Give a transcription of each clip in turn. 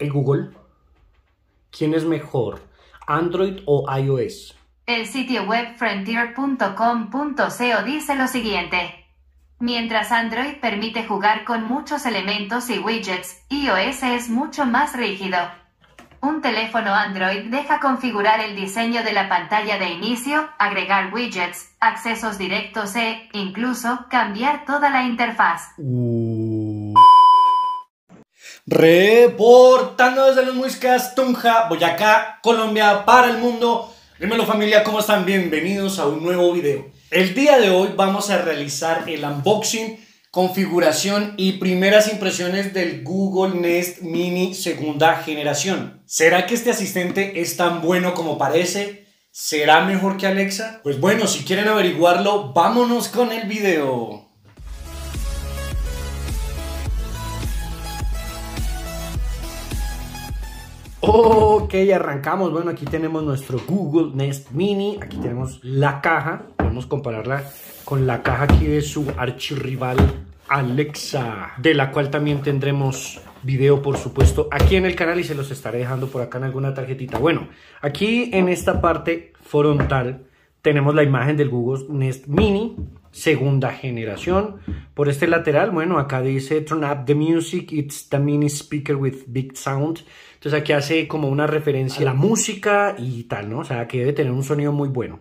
Hey Google, ¿quién es mejor, Android o iOS? El sitio web frontier.com.co dice lo siguiente. Mientras Android permite jugar con muchos elementos y widgets, iOS es mucho más rígido. Un teléfono Android deja configurar el diseño de la pantalla de inicio, agregar widgets, accesos directos e, incluso, cambiar toda la interfaz. Reportando desde los Muiscas, Tunja, Boyacá, Colombia, para el mundo. Dímelo familia, ¿cómo están? Bienvenidos a un nuevo video. El día de hoy vamos a realizar el unboxing, configuración y primeras impresiones del Google Nest Mini segunda generación. ¿Será que este asistente es tan bueno como parece? ¿Será mejor que Alexa? Pues bueno, si quieren averiguarlo, vámonos con el video. Ok, arrancamos. Bueno, aquí tenemos nuestro Google Nest Mini. Aquí tenemos la caja. Podemos compararla con la caja aquí de su archirrival Alexa, de la cual también tendremos video, por supuesto, aquí en el canal y se los estaré dejando por acá en alguna tarjetita. Bueno, aquí en esta parte frontal tenemos la imagen del Google Nest Mini segunda generación. Por este lateral, bueno, acá dice Turn up the music, it's the mini speaker with big sound. Entonces aquí hace como una referencia a la música y tal, ¿no? O sea, que debe tener un sonido muy bueno.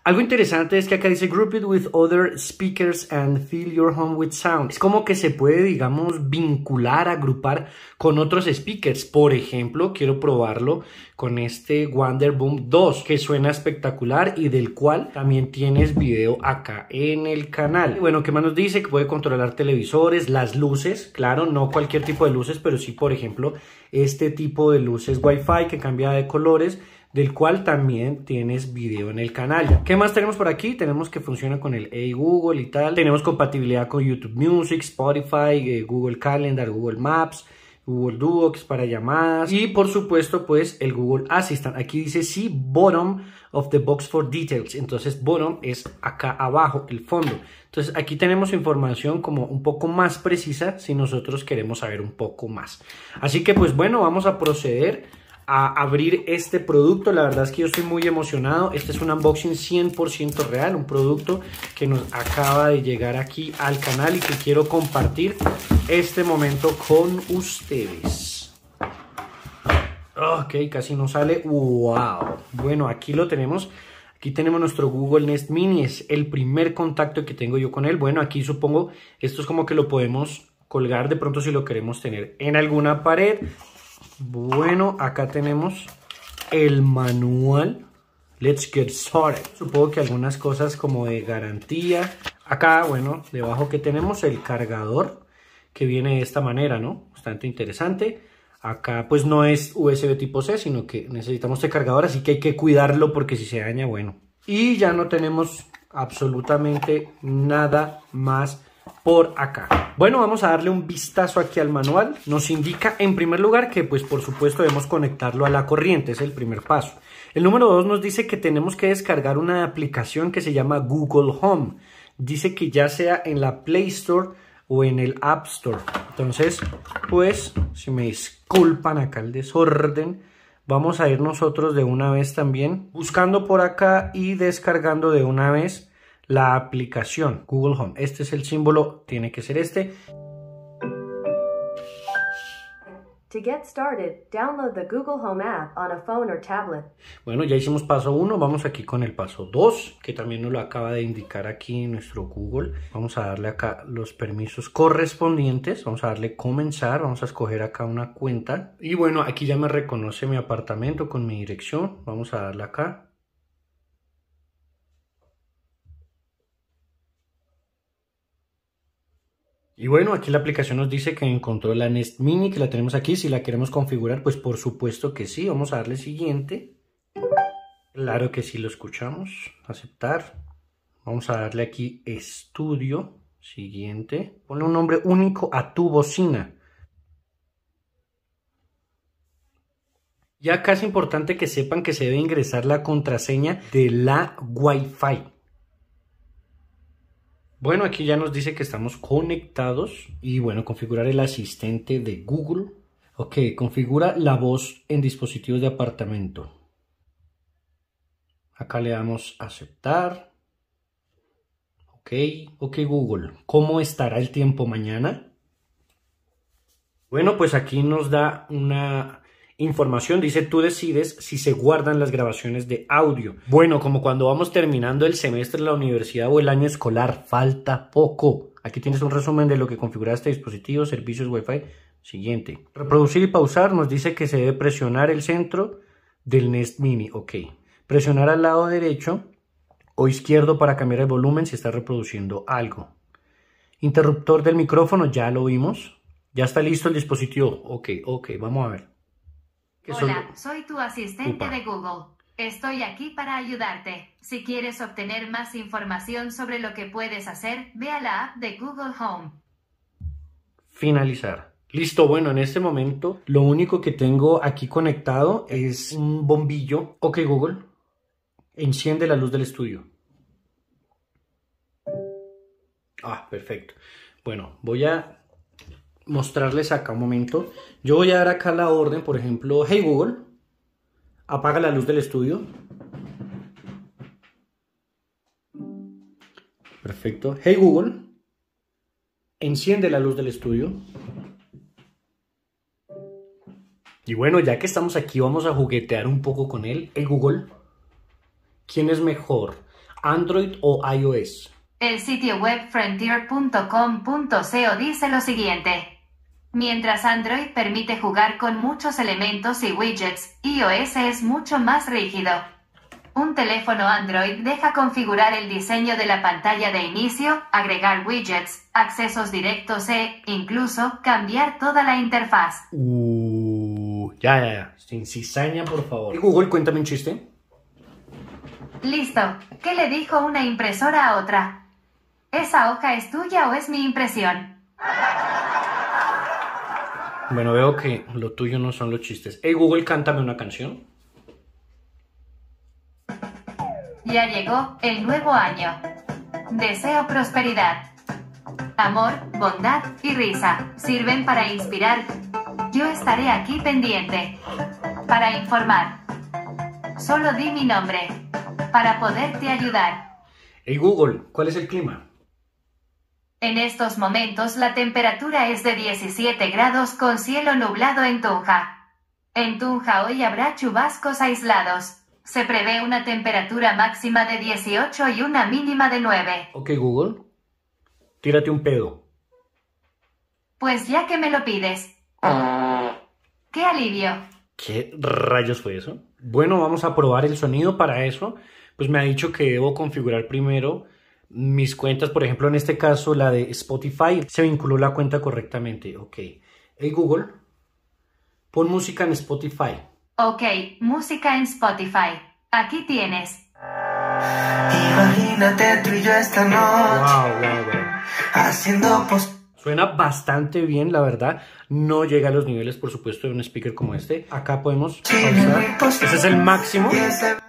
Algo interesante es que acá dice Group it with other speakers and fill your home with sound. Es como que se puede, digamos, vincular, agrupar con otros speakers. Por ejemplo, quiero probarlo con este Wonderboom 2, que suena espectacular y del cual también tienes video acá en el canal. Bueno, ¿qué más nos dice? Que puede controlar televisores, las luces, claro, no cualquier tipo de luces, pero sí, por ejemplo, este tipo de luces Wi-Fi que cambia de colores, del cual también tienes video en el canal. ¿Qué más tenemos por aquí? Tenemos que funciona con el Hey Google y tal. Tenemos compatibilidad con YouTube Music, Spotify, Google Calendar, Google Maps, Google Docs para llamadas y por supuesto pues el Google Assistant. Aquí dice sí, bottom of the box for details. Entonces bottom es acá abajo, el fondo. Entonces aquí tenemos información como un poco más precisa si nosotros queremos saber un poco más. Así que pues bueno, vamos a proceder a abrir este producto. La verdad es que yo estoy muy emocionado. Este es un unboxing 100% real, un producto que nos acaba de llegar aquí al canal y que quiero compartir este momento con ustedes. Ok, casi no sale. Wow. Bueno, aquí lo tenemos. Aquí tenemos nuestro Google Nest Mini. Es el primer contacto que tengo yo con él. Bueno, aquí supongo esto es como que lo podemos colgar de pronto si lo queremos tener en alguna pared. Bueno, acá tenemos el manual. Let's get started. Supongo que algunas cosas como de garantía. Acá, bueno, debajo que tenemos el cargador que viene de esta manera, ¿no? Bastante interesante. Acá pues no es USB tipo C, sino que necesitamos este cargador, así que hay que cuidarlo porque si se daña, bueno. Y ya no tenemos absolutamente nada más por acá. Bueno, vamos a darle un vistazo aquí al manual. Nos indica en primer lugar que pues por supuesto debemos conectarlo a la corriente, es el primer paso. El número 2 nos dice que tenemos que descargar una aplicación que se llama Google Home. Dice que ya sea en la Play Store o en el App Store. Entonces, pues, si me disculpan acá el desorden, vamos a ir nosotros de una vez también buscando por acá y descargando de una vez la aplicación Google Home. Este es el símbolo, tiene que ser este. To get started, download the Google Home app on a phone or tablet. Bueno, ya hicimos paso 1, vamos aquí con el paso 2, que también nos lo acaba de indicar aquí en nuestro Google. Vamos a darle acá los permisos correspondientes, vamos a darle comenzar, vamos a escoger acá una cuenta. Y bueno, aquí ya me reconoce mi apartamento con mi dirección, vamos a darle acá. Y bueno, aquí la aplicación nos dice que encontró la Nest Mini, que la tenemos aquí. Si la queremos configurar, pues por supuesto que sí. Vamos a darle siguiente. Claro que sí, lo escuchamos. Aceptar. Vamos a darle aquí estudio. Siguiente. Ponle un nombre único a tu bocina. Y acá es importante que sepan que se debe ingresar la contraseña de la Wi-Fi. Bueno, aquí ya nos dice que estamos conectados y bueno, configurar el asistente de Google. Ok, configura la voz en dispositivos de apartamento. Acá le damos aceptar. Ok Google, ¿cómo estará el tiempo mañana? Bueno, pues aquí nos da una información, dice tú decides si se guardan las grabaciones de audio. Bueno, como cuando vamos terminando el semestre en la universidad o el año escolar, falta poco. Aquí tienes un resumen de lo que configuraste, dispositivos, servicios Wi-Fi. Siguiente. Reproducir y pausar nos dice que se debe presionar el centro del Nest Mini. Ok. Presionar al lado derecho o izquierdo para cambiar el volumen si está reproduciendo algo. Interruptor del micrófono, ya lo vimos. Ya está listo el dispositivo. Ok, vamos a ver. Hola, soy tu asistente Upa. de Google. Estoy aquí para ayudarte. Si quieres obtener más información sobre lo que puedes hacer, ve a la app de Google Home. Finalizar. Listo, bueno, en este momento lo único que tengo aquí conectado es un bombillo. Ok, Google, enciende la luz del estudio. Ah, perfecto. Bueno, voy a mostrarles acá un momento. Yo voy a dar acá la orden, por ejemplo, hey Google, apaga la luz del estudio. Perfecto. Hey Google, enciende la luz del estudio. Y bueno, ya que estamos aquí, vamos a juguetear un poco con él. Hey Google, ¿quién es mejor, Android o iOS? El sitio web frontier.com.co dice lo siguiente. Mientras Android permite jugar con muchos elementos y widgets, iOS es mucho más rígido. Un teléfono Android deja configurar el diseño de la pantalla de inicio, agregar widgets, accesos directos e, incluso, cambiar toda la interfaz. Ya. Sin cizaña, por favor. Hey Google, cuéntame un chiste. Listo. ¿Qué le dijo una impresora a otra? ¿Esa hoja es tuya o es mi impresión? Bueno, veo que lo tuyo no son los chistes. Hey Google, cántame una canción. Ya llegó el nuevo año. Deseo prosperidad. Amor, bondad y risa sirven para inspirar. Yo estaré aquí pendiente. Para informar. Solo di mi nombre. Para poderte ayudar. Hey Google, ¿cuál es el clima? En estos momentos la temperatura es de 17 grados con cielo nublado en Tunja. En Tunja hoy habrá chubascos aislados. Se prevé una temperatura máxima de 18 y una mínima de 9. Ok Google, tírate un pedo. Pues ya que me lo pides. ¡Qué alivio! ¿Qué rayos fue eso? Bueno, vamos a probar el sonido. Para eso, pues me ha dicho que debo configurar primero mis cuentas. Por ejemplo, en este caso, la de Spotify. Se vinculó la cuenta correctamente. Ok. Hey Google, pon música en Spotify. Ok, música en Spotify. Aquí tienes. Imagínate tú y yo esta noche Wow. haciendo Suena bastante bien, la verdad. No llega a los niveles, por supuesto, de un speaker como este. Acá podemos pausar. Ese es el máximo.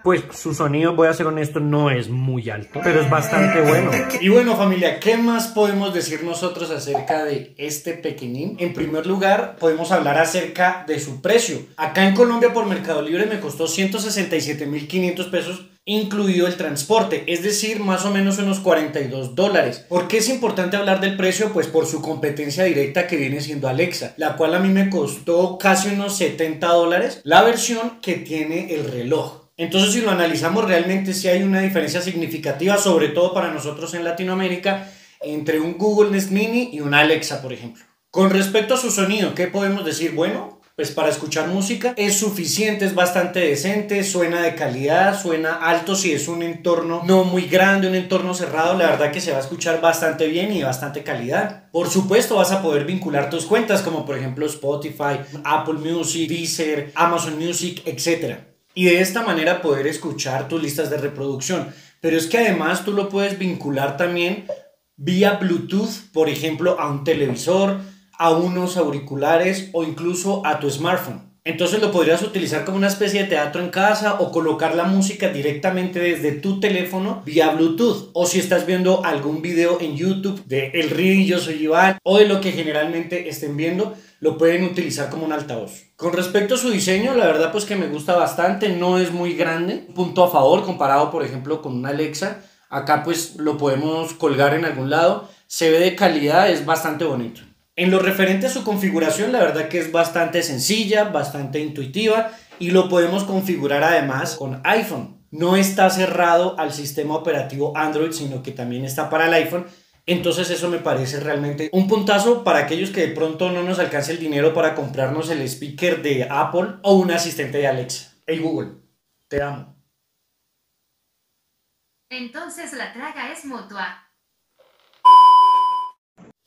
Pues su sonido, voy a ser honesto, no es muy alto, pero es bastante bueno. Y bueno, familia, ¿qué más podemos decir nosotros acerca de este pequeñín? En primer lugar, podemos hablar acerca de su precio. Acá en Colombia, por Mercado Libre, me costó 167.500 pesos, incluido el transporte, es decir, más o menos unos $42. ¿Por qué es importante hablar del precio? Pues por su competencia directa que viene siendo Alexa, la cual a mí me costó casi unos $70, la versión que tiene el reloj. Entonces, si lo analizamos, realmente sí hay una diferencia significativa, sobre todo para nosotros en Latinoamérica, entre un Google Nest Mini y un Alexa, por ejemplo. Con respecto a su sonido, ¿qué podemos decir? Bueno, pues para escuchar música es suficiente, es bastante decente, suena de calidad, suena alto si es un entorno no muy grande, un entorno cerrado, la verdad que se va a escuchar bastante bien y de bastante calidad. Por supuesto vas a poder vincular tus cuentas como por ejemplo Spotify, Apple Music, Deezer, Amazon Music, etc. Y de esta manera poder escuchar tus listas de reproducción. Pero es que además tú lo puedes vincular también vía Bluetooth, por ejemplo a un televisor, a unos auriculares o incluso a tu smartphone. Entonces lo podrías utilizar como una especie de teatro en casa o colocar la música directamente desde tu teléfono vía Bluetooth. O si estás viendo algún video en YouTube de El Reading Yo Soy Iván o de lo que generalmente estén viendo, lo pueden utilizar como un altavoz. Con respecto a su diseño, la verdad pues que me gusta bastante, no es muy grande. Punto a favor comparado por ejemplo con una Alexa. Acá pues lo podemos colgar en algún lado. Se ve de calidad, es bastante bonito. En lo referente a su configuración, la verdad que es bastante sencilla, bastante intuitiva y lo podemos configurar además con iPhone. No está cerrado al sistema operativo Android, sino que también está para el iPhone. Entonces eso me parece realmente un puntazo para aquellos que de pronto no nos alcance el dinero para comprarnos el speaker de Apple o un asistente de Alexa. Hey Google, te amo. Entonces la traga es mutua.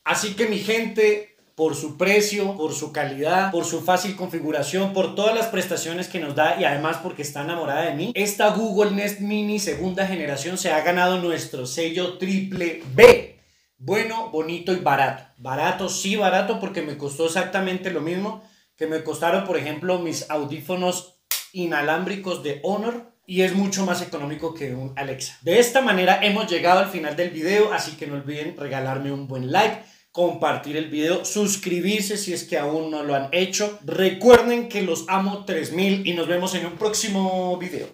Así que mi gente, por su precio, por su calidad, por su fácil configuración, por todas las prestaciones que nos da y además porque está enamorada de mí, esta Google Nest Mini segunda generación se ha ganado nuestro sello triple B. Bueno, bonito y barato. Barato, sí barato, porque me costó exactamente lo mismo que me costaron, por ejemplo, mis audífonos inalámbricos de Honor. Y es mucho más económico que un Alexa. De esta manera hemos llegado al final del video, así que no olviden regalarme un buen like, compartir el video, suscribirse si es que aún no lo han hecho. Recuerden que los amo 3000 y nos vemos en un próximo video.